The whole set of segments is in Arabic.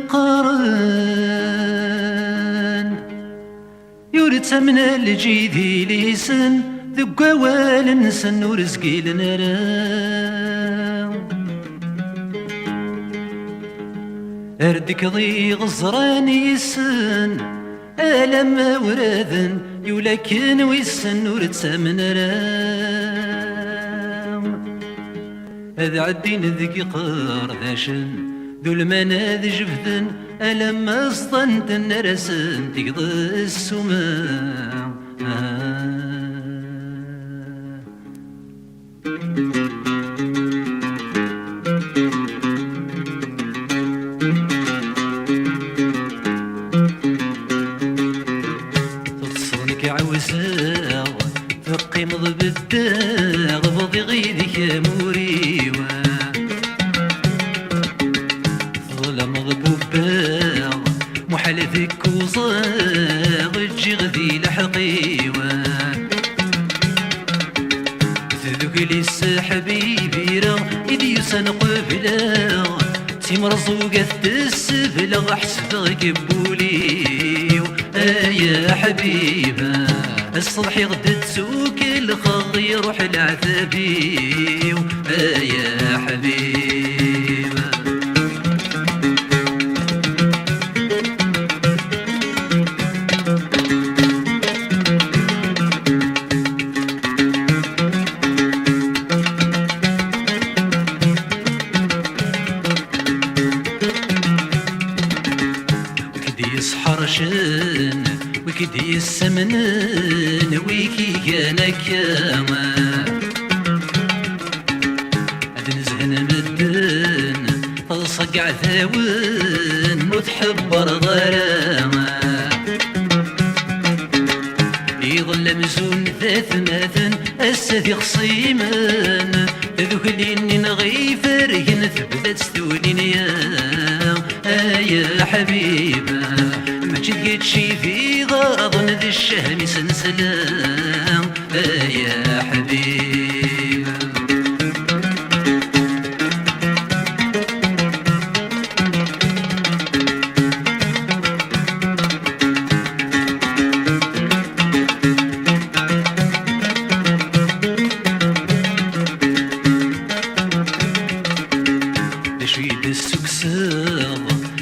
قرن يورث من الجيدي ليسن ذق وال نسن ورزقي لنرى اردك ضي غزران يسن ألم وراذن يولكن ويسن ورث من رام هذا عدين ذكي قرداشن ذو المناذ جفذن ألم أصطنت النرسن تقضي السماء تصونك عوساغ تقيمض بالداغ بضي غيدك يا موريوة ظلم ضبوباغ محال ذك وصاغ تجي غذي لحقيوة ذوك لسه حبيبي راه إذ يسن قبلا مرزوقة السبلة احسبك بولي يا حبيبة الصبح غدت سوق الخغ يروح العذابي يا حبيبة حرشن وكدي السمنن ويكي كان كاما عاد نزهن مدن صقع ثاون وتحبر غراما يظل مزون ذات ماثن السذي خصيمن ذوك اللي نغيفر ينثبت ستولين يا حبيبة ما جيت شي في غاضن ذي الشهم سنسلام يا حبيبة شيد السكساغ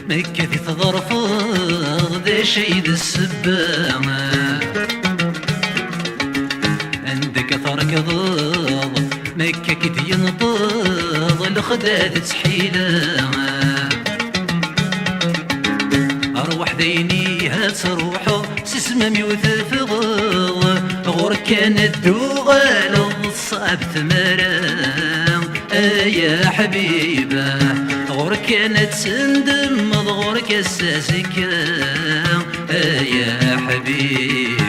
مكة في تضرفاغ ذا شيد السبامة عندك ثرك ضاغ مكة كي ينطاغ الخداد تسحيلة أروح ذيني هاتروحو سسمامي وثفغاغ غور كانت دوغال الصعب ثمرام يا حبيبة غور كانت سندم غور كساسكا يا حبيب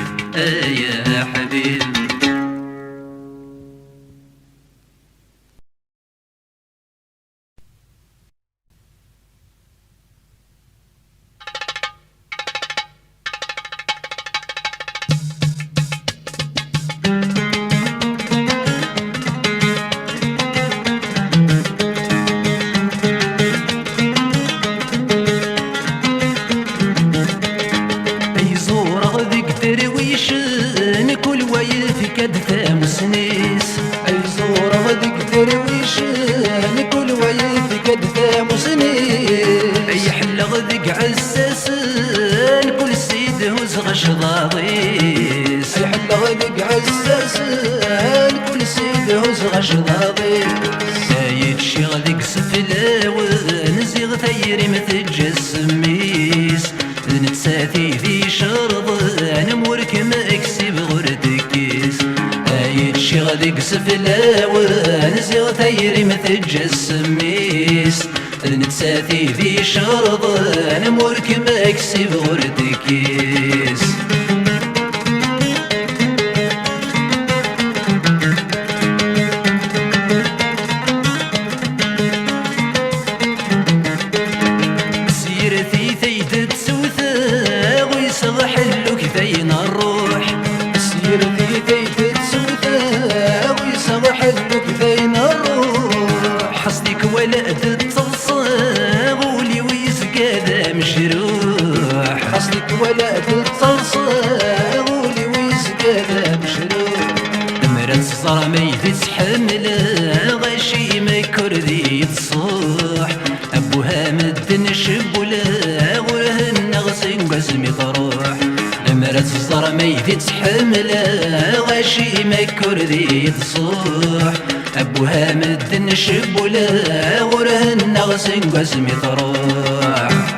يا حبيب غشضاضيس يحل غدق عزازان كل سيد هز غشضاضيس سايد شغلك سفلاوان زيغ ثيري متجسميس نتساتي في شرض انا مورك ما اكسب غردكيس سايد شغلك سفلاوان زيغ ثيري متجسميس نتساتي في شرض انا مورك ما اكسب غردكيس سيرتي ثيد تسوثا ويصغح اللوك ثين الروح سيرتي ثيد تسوثا ويصغح اللوك ثين الروح حصدك ولا تتصل ولي ويزقى ذا ولا تتصلصل ولي ويسقى مشروع مرات الصرامي تتحمل غشي ما كردي تصوح ابوها مدن شبولا ورهن غسن قزمي طروح مرات الصرامي تتحمل غشي ما كردي تصوح ابوها مدن شبولا ورهن غسن قزمي طروح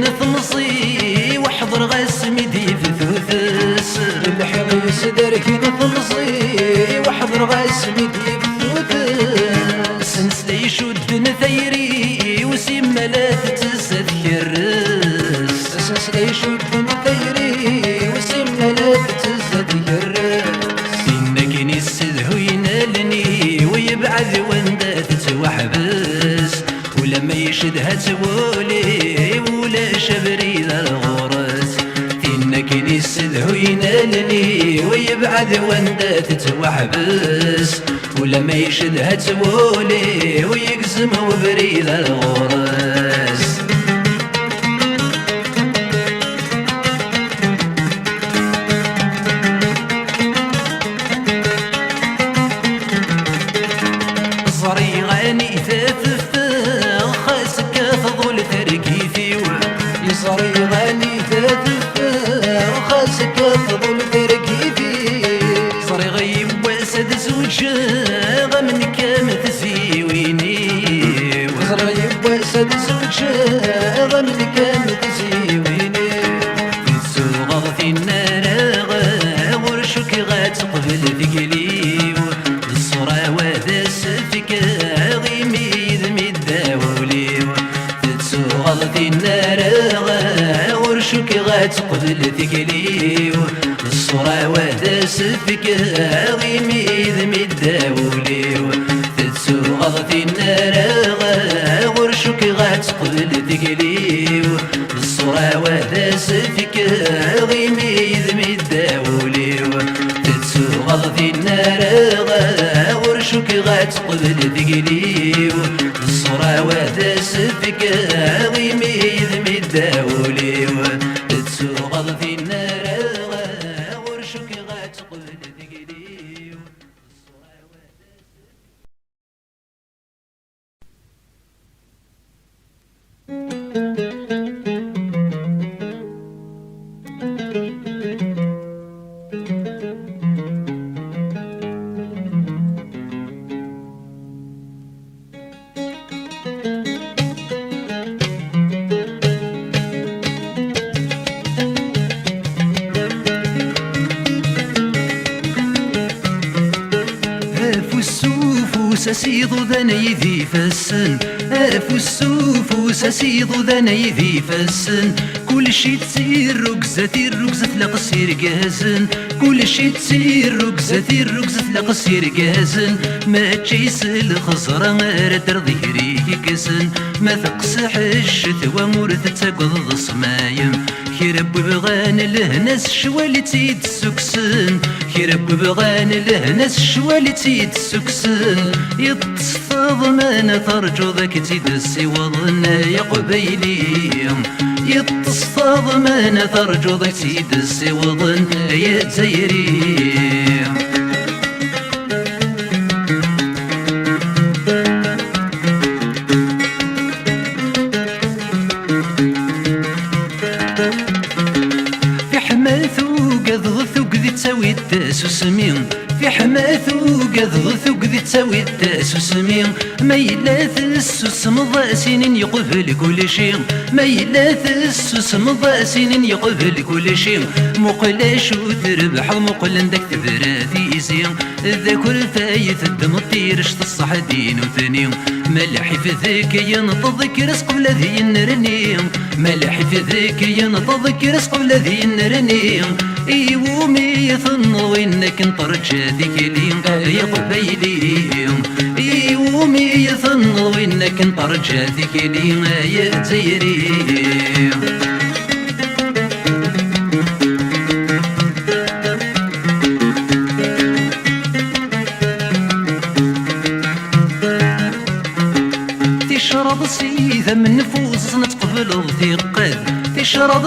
نثمصي واحضر غاسمي دي في ثوثس الحيض يسدرك نثمصي واحضر غاسمي دي في ثوثس نسلي شد نثيري وسيما لا تتسد كرس نسلي شد نثيري وسيما لا تتسد كرس إنك نسد هو ينالني ويبعد واندا تتوحبس ولما يشدها تولي ولا شبري ذا الغرس إنك نسده ينالني ويبعد واندا تتوحبس ولما يشدها تولي ويقسم وبري ذا الغرس صريغاني صريغاني تتفا وخاسك فضل تركيفي صريغي واسد زوجة غمن كام تسيويني صريغي واسد زوجة غمن كام تسيويني السوغ في النار ورشك غاتقبل ثقلي الصرا وذا سفك غيمي ذمي الداولي السوغ في النار ورشك غاتقبل ثقلي الصرا وذا سفك غيمي ذمي الداولي تتسوغ في النار ورشك غاتقبل ثقلي الصرا وذا سفك غيمي ذمي الداولي تتسوغ في النار ورشك غاتقبل ثقلي الصرا وذا سفك غيمي ذمي الداولي تتسوغ في النار ورشك غاتقبل ثقلي سسيض ذني ذي فسن أرف السوفوس سسيض ذني ذي فسن كل شي تسير ركزة لقصير قازن كل شي تسير ركزة لقصير قازن ما تشيس الخزرة ردر ظهري كسن ما تقصح الشتوى مورث تقض صمايم كرب بغان لهناس شوالي تيد سكسن كرب بغان لهناس شوالي تيد سكسن يتصفض ما نترجو ذاك تيد السوضنا يا قبيلي يتصفض ما نترجو ذاك تيد السوضنا يا زيري تساوي التاسوسمين في حماثو قذغثو قذي تساوي التاسوسمين ما يلا ثسوس مضى سنين يقبل كل شيء ما يلا ثسوس مضى سنين يقبل كل شيء مقلاش وتربح مقل عندك تبراتي زين ذاك الفايت الدم طيرش تصح دين وثني ملحي في ذاك ينطضك رزق بلا ذي النرني ملحي في ذاك ينطضك رزق بلا ذي النرني ايومي يثنو انك انطرجاتك لين يا قبيلي ايومي يثنو انك انطرجاتك لين يا زيري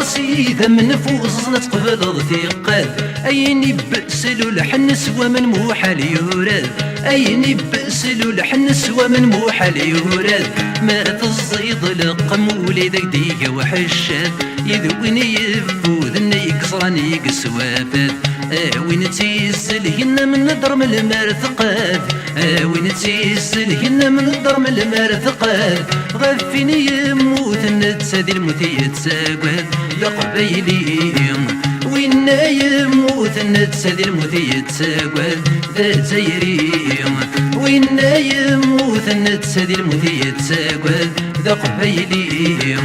سيدا من نفوس نتقبل ثقال أين بأسلو لحن سوى من موحل يوراد أين بأسلو لحن سوى من موحل يوراد ما تزيد لقم وليدك ديك وحشاد يذويني يفوذني يكسرني يقسوافات وين تيسلهن من ضرم المرثقات وين تيسلهن من ضرم المرثقات غفيني يموت نتسادي الموت يتساقات يا قبيلي وين يموت نتسادي الموت يتساقات ذا زيري وين يموت نتسادي الموت يتساقات ذا قبيلي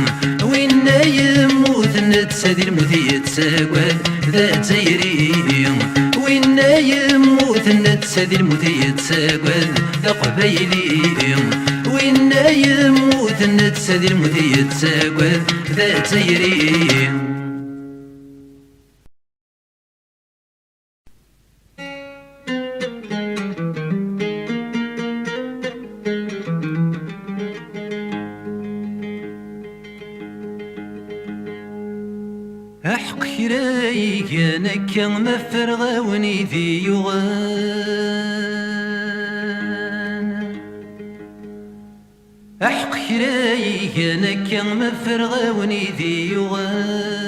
وين يموت نتسادي الموت يتساقات ذا زيري وين يموت نتسادي الموت يتساقات ذا قبيلي وين يموت نتسادي الموت يتساقات ذا زيري أحق رايك أنا كان مفرغ ونيدي يغان أحق رايك أنا كان مفرغ ونيدي يغان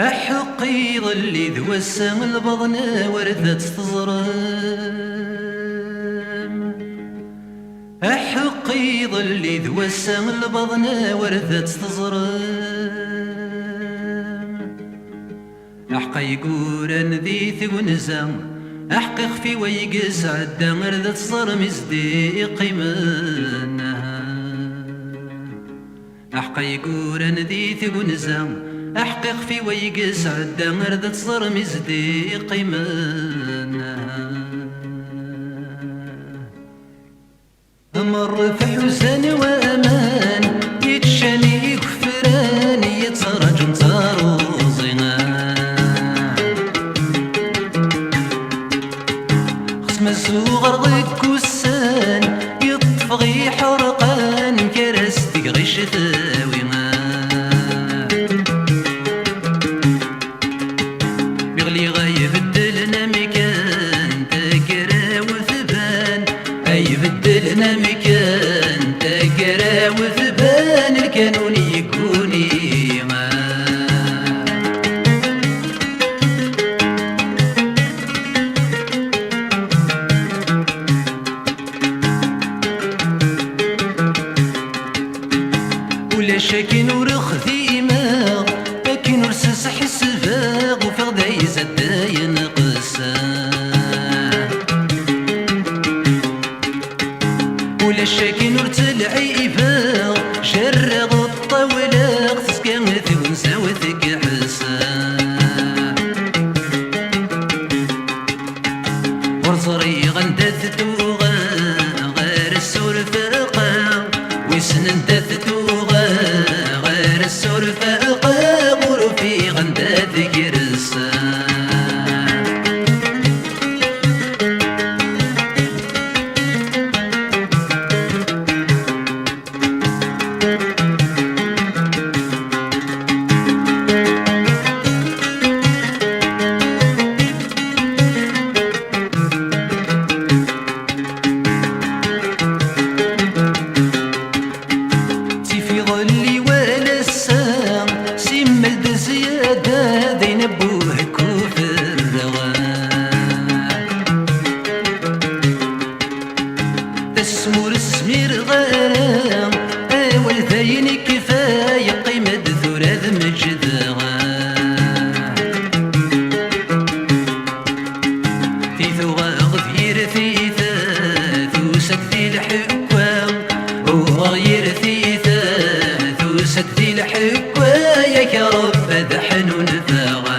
أحق يظل ذو السم البضن وردت تزرام أحق يظل ذو السم البضن وردت تزرام أحق يقورن ذي ثقنزام أحق يخفي ويقس عدا غردت صرم يصديق منها أحق يقورن ذي ثقنزام أحق يخفي ويقس عدا غردت صرم يصديق منها مر في حسن وأمان يتشاني كفران يتسرج نتاروزنا خصم السوغر ضيق كسان يطفغي حرقان كرستك غش ثاوينا بغلي غايب الدلنا مكان تكرا وثبان أي بدلنا مكان تكرا وثبان الكانون يكوني ولا شاكين ورخذي ماغ لكن ورسس حسفاغ وفغدا يزد ينقسان ولا شاكين ورتلعي فاغ شرغ الطاولة تسكن ثونسا وثك حسان ورصري غندت توغا غير السورفاقا ويسنن تثتوغا غير السورفاقا غرفي غندت كرسان تسمور السمير غرام أول ذاين كفاية قيمة ثراذ مجدها في ثوغا غير ثيثا ثوسك ذي الحكوام وغير ثيثا ثوسك ذي الحكوام يا رب ذحن ونفاغا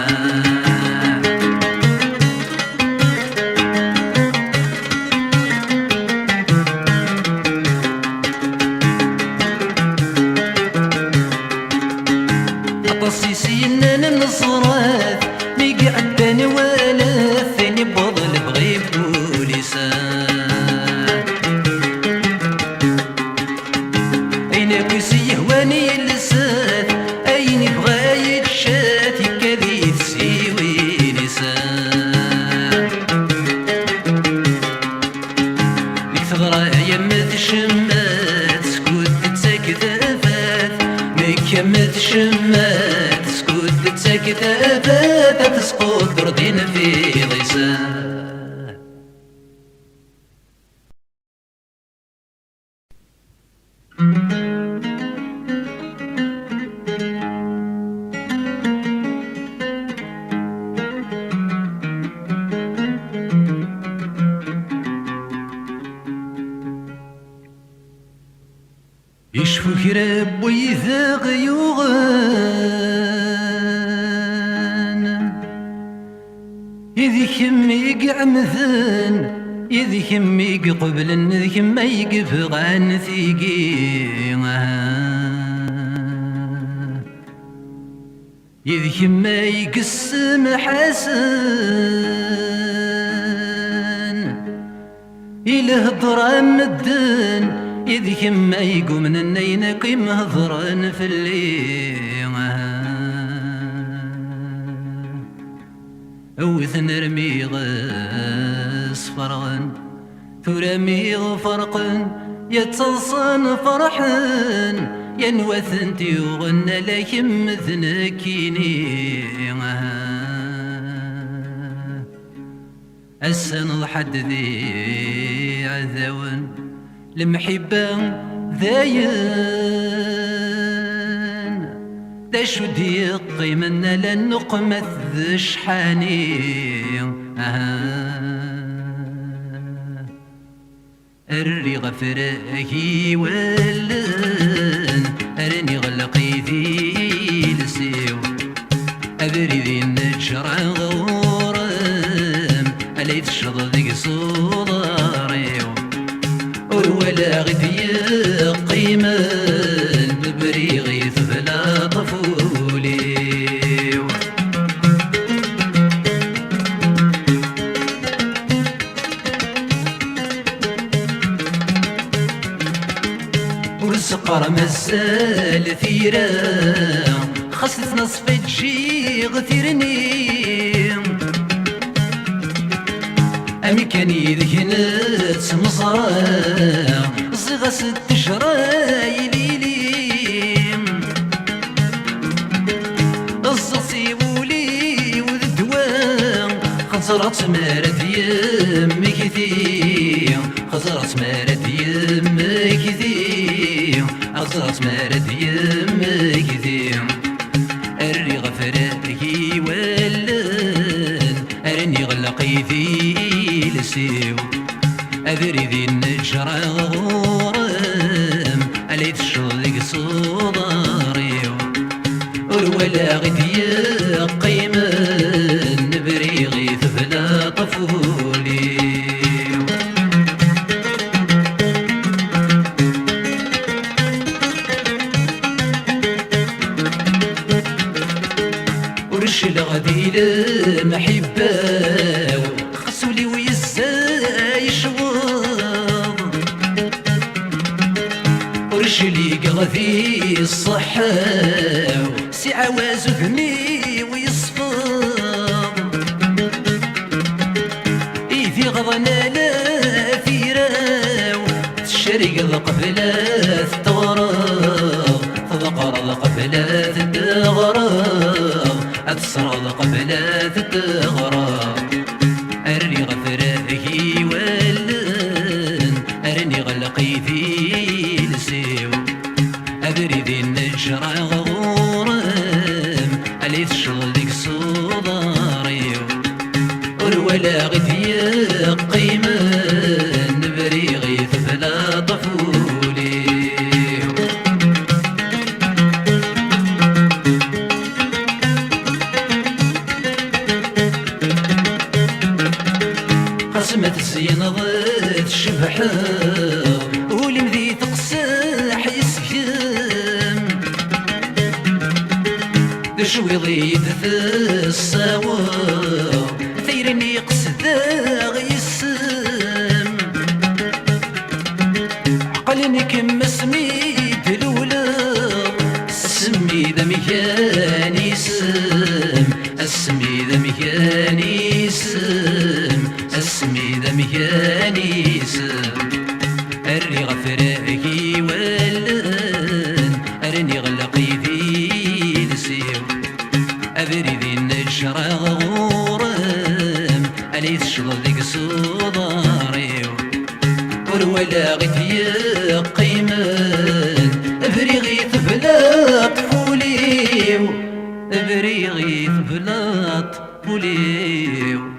السيسينا النصرات ميقعدان ولا ثاني بوضل بغيب ولسان أين كسيه كتابات تسقط دردين في ضيسان. يشفو كراب ويذاق يوغان إذي كمي قعمثن إذي كمي قبلن إذي كمي قفغان ثيقي إذي كمي قسم حسن إله ضرام الدن إذ كما يقوم من النين قيم هضران في الليل أوث نرمي غاس فرغن ثرمي فرقن يتصلصن فرحن ينوثن تيوغن لكم مثنكيني السن الحد ذي عذاون المحبة ذاين دا شو دي قيمنا لنقمة ذا شحاني أري غفراكي ولن أرني غلقي ذي لسيو أبري ذي النجرة غورم أليت الشض ذي صداريو ولا غدي قيمة بريغي ثفلا طفولي ورزقر مسال ثيرا خصت نصف تجي غثيرني أمي كان يذهنت مصرا صغا ست شراي ليليم الزصي ولي والدوام خزرت مارد يمك ذي خزرت مارد يمك ذي خزرت مارد يمك ذي أري غفراتي ولن أرني غلقي ذي لسيو أذري ذي النجرة غورم أليت الشضيق صداريو ولا غدي قيمة بريغي ثفلا طفولي ورش الغدي لمحبة خسولي ويزاي شوض ورشلي قغذي الصحة سي عواز ذمي ويصفض إيثي غضنا لا ثيراو تشرق القفلات تغرب تذكر القفلات تغرب أتسر القفلات تغرب أرني غفراكي ولن أرني غلقي ذي لسيو أدري ذي النجرة غورم أليت شغلك صداريو ولا غدي قيمة بريغي ثفلا طفولي قسمة الزين ضد شبحة ولمذي تقساح يسكم شوي ضيد السوا ثيرني قصد غيسم عقلني كم سميت الأولى سمي ذا مكاني سم اسمي ذا مكاني سم اسمي ذا مكاني سم أري غفراكي ولن أرني غلقي ذي لسيو بريدين الشرا غورم علي تشغل ديك صداري ولا غيت يقيمن بريغيت بلا طفوليو بريغيت بلا طفوليو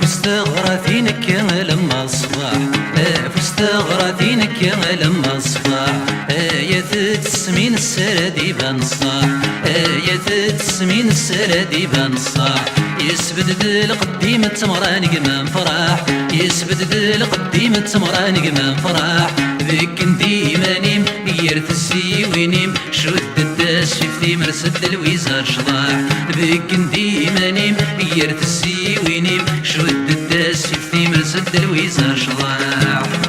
فاستغرثينك يا لما الصباح فاستغرثينك يا لما الصباح يا تسمين السردي بان الصاح يا تسمين السردي بان الصاح يسبد القديم التمران قمام فرح يسبد القديم التمران قمام فرح ذيك انتي مانيم يرث السيوينيم شد الداس في مرسد الويزار شضاح ذيك انتي مانيم يرث السيوينيم شد الداس في مرسد الويزار شضاح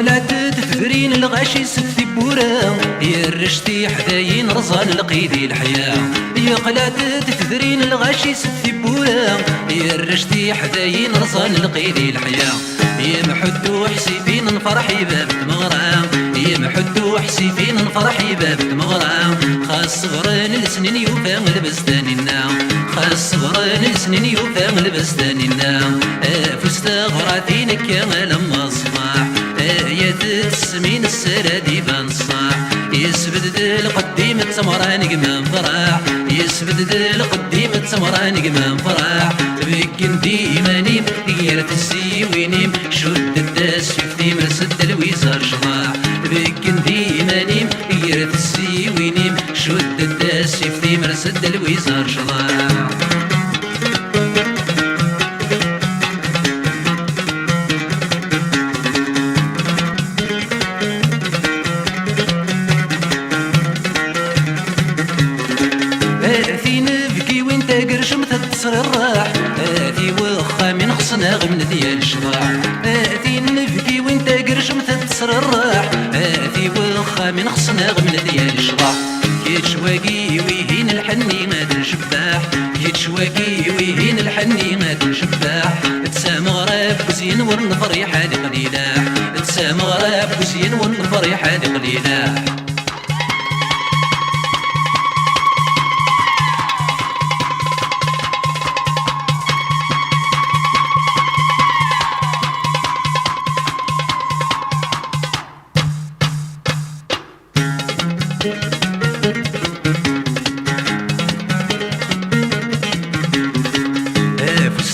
قلعت تثرين الغاشي ستي بورا يا الرشتي حداين رزان لقيدي الحياة يا قلعت تثرين الغاشي ستي بورا يا الرشتي حداين رزان لقيدي الحياة يا محدو حسيفين نفرح باب مغرام يا محدو حسيفين نفرح باب مغرام خاص صغران السنين يوفا البستاننا خاص صغران السنين يوفا البستاننا فاستغرثينك يا لما الصباح يا تسمين السردي بان الصاح يسبد القديم التمران قمام فرح يسبد القديم التمران قمام فرح بك انتي مانيم يرث السيوينيم شد الداس شفتي مرسد الويزار شضاح بك انتي مانيم يرث السيوينيم شد الداس شفتي مرسد الويزار شضاح تصر الراح آتي وخا من خصنا غمن ديال الشراح آتي نبكي وانت قرشم تتصر الراح آتي وخا من خصنا غمن ديال الشراح كيتشواقي ويهين الحني ما تنشباح كيتشواقي ويهين الحني ما تنشباح تسامى غراب وزين ورنفريح هادي قليلاح تسامى غراب وزين ورنفريح هادي قليلاح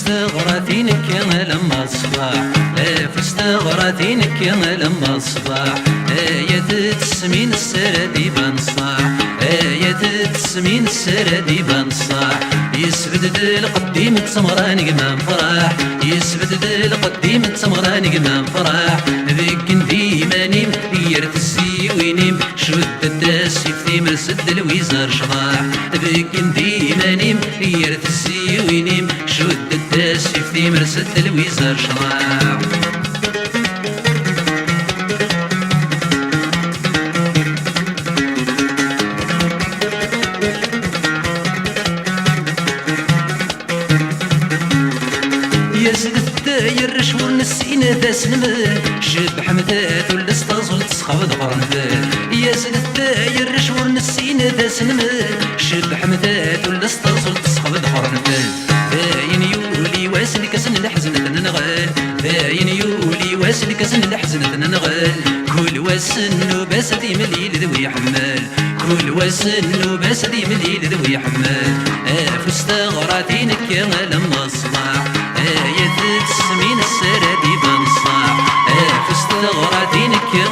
فاستغرثينك يا لما الصباح فاستغرثينك يا لما الصباح يا تسمين السردي بان الصاح يا تسمين السردي بان الصاح يسبد القديم التمران قمام فرح يسبد القديم التمران قمام فرح ذيك انتي مانيم يرث السيوينيم شد الداس في مرسد الويزار شضاح ذيك انتي مانيم يرث السيوينيم شد الداس في مرسد الويزار شضاح يا زد الداير شور نسينا داس نمل شبح مثات ولا استغزل تسخب قرنفال يا زد الداير شور نسينا داس نمل شبح مثات ولا استغزل تسخب قرنفال باين يولي واسل كسن الحزنة ننغال باين يولي واسل كسن الحزنة ننغال كل واسن وباسدي مليل ذوي حمال كل واسن وباسدي مليل ذوي حمال فاستغرثينك يا لما الصباح يا تسمين السردي بان الصاح فاستغرثينك يا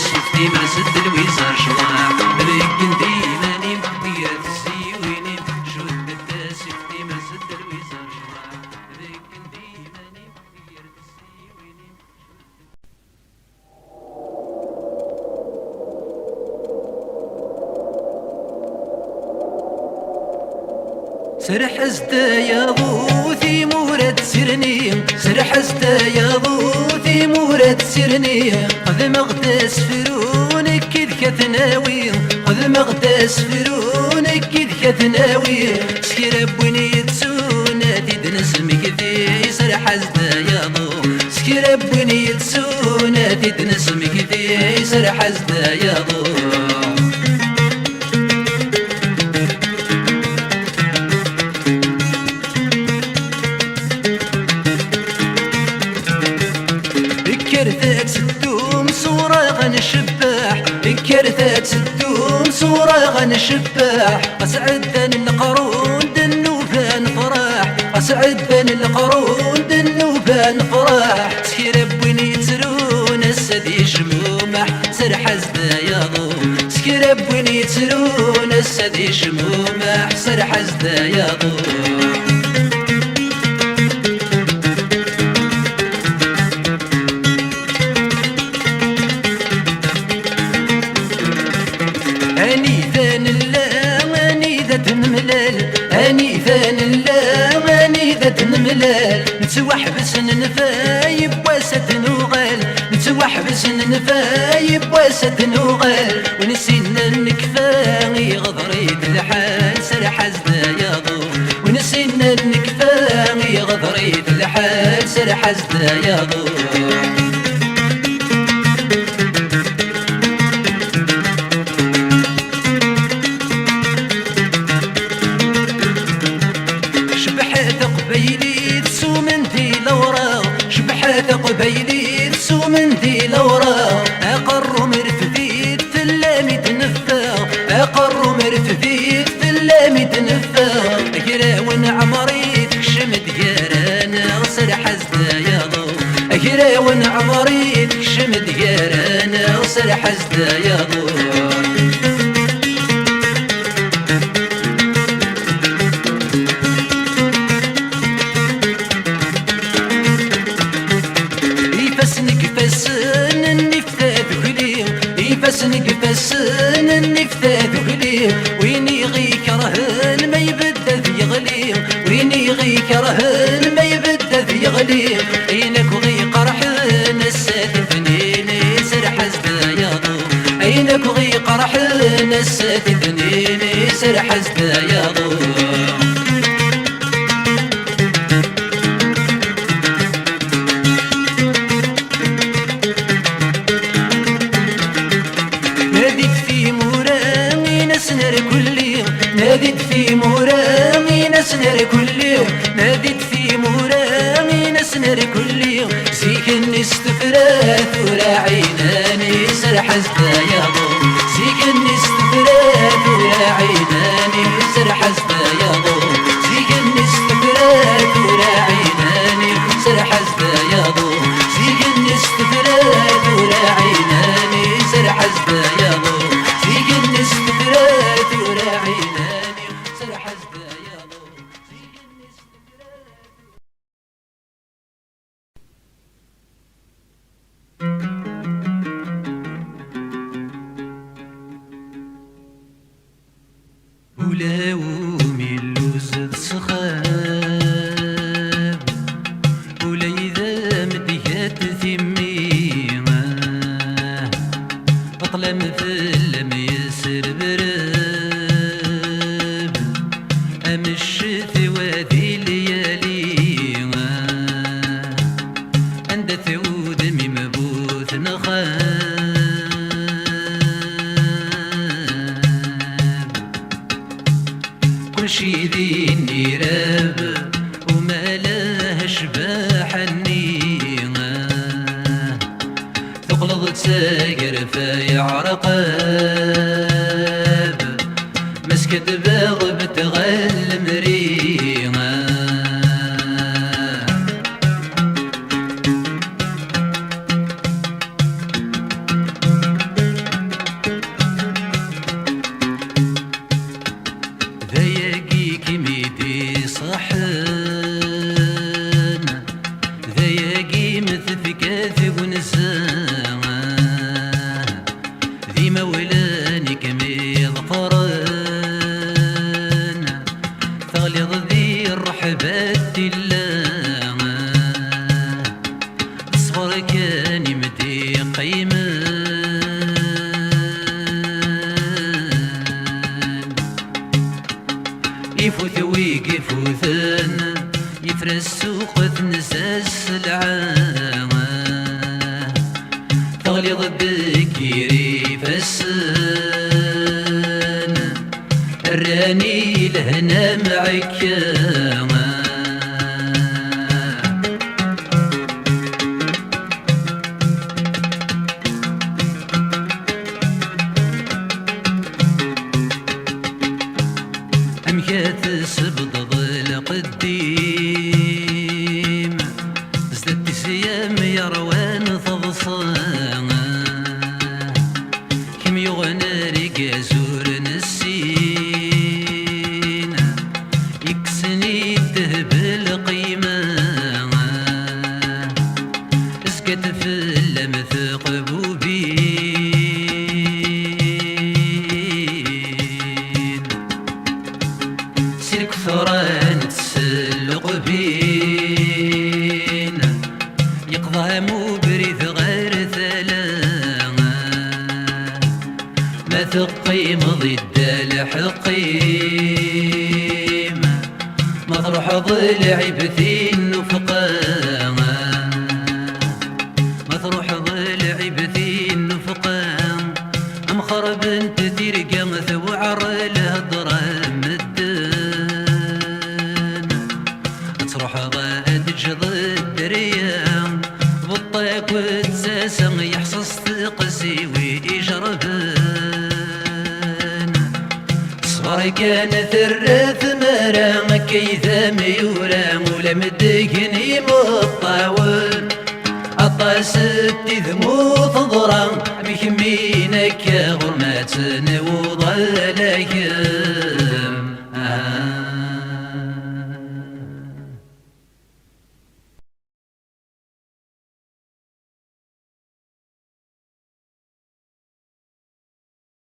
سيفتي ما سد الويزار شضاع لكن ديماني يا تسيويني شد سيفتي ما سد الويزار شضاع لكن ديماني يا تسيويني سرح يا ضوثي مورد سرني سرح يا ضوثي مورد سرني قد مغتاس فرونك كذ كثناوي قد مغتاس فرونك كذ كثناوي سكرب وين يتسونا تدنس مكذي سرح يا ضو سكرب وين يتسونا تدنس مكذي سرح يا ضو كرثات سدوم صورة غنشباح كرثات سدوم صورة غنشباح قسعد بن القرون دنوفان فراح قسعد بن القرون دنوفان فراح سكرب وين يتسرون السدي شمومح سرح يا ضو سكرب وين يتسرون السدي شمومح سرح يا ضو نملال نتوحبس نفايب واسد نوغال نتوحبس نفايب واسد نوغال ونسينا النكفاغي غضريت الحال سرح يا ضو ونسينا النكفاغي غضريت الحال سرح يا ضو قبيلي تسومن ذي لورا أقر مرتديد في اللام تنفاغ أقر مرتديد في اللام تنفاغ أكراون عمري تكشم ديارانا سرح يا ضو أكراون عمري تكشم ديارانا سرح يا ضو فسن النفثاث غلي وين يغيك رهن ما يبدث يغلي وين يغيك رهن ما يبدث يغلي عينك وغيق رحن السات ثنيني سرح يا ضو عينك وغيق رحن السات ثنيني سرح يا ضو ناديت في مرامي نسنر كل يوم ناديت في مرامي نسنر كل يوم سيك النستفرات وراعيناني سرح يا ضو سيك النستفرات وراعيناني سرح يا ضو سيك النستفرات وراعيناني سرح يا ضو سيك النستفرات وراعيناني سرح يا ضو سيك النستفرات وراعيناني ولاومي اللوز الصخاب ولا إذا مديات ثميمة أطلع مثل يسر براب أمشت وادي لياليما عند ثعود مبوث نخاب شي ذي النيراب وما لها شباح النيمة تقلظ تساقر فايع رقاب مسكت باغ بتغل مريمة ديما ولاني كميض قرن تغليظ ذي الرحبات الله صفر كان يمدي قيمان يفوت ويقف وثان يفرس السوق تنسى السلعة تغليظ بكيري فسان الراني لهنا معك أمكات سبض القديم ازددت سيام يا روان تضصان كم يغنى رقا زور نسين يكسني الذهب القيمة اسكت في اللمث قبوبين سيرك ثران تسلق بين يقضى مبرث غير ثلاث ما ثقيم ضد الحقيم ما تروح ضلع بثين نفقا ما تروح ضلع بثين نفقا ام خرب انت ترقى ثوعر الهضرام تروح ضاد جض الدريا بالطيق وتساسا يحصص تقسي ويجربان صغار كان ثرث مرام كيثا ميورام ولم تدقني مطاول عطاس التذمو تضرام بكمينك غرمات وضل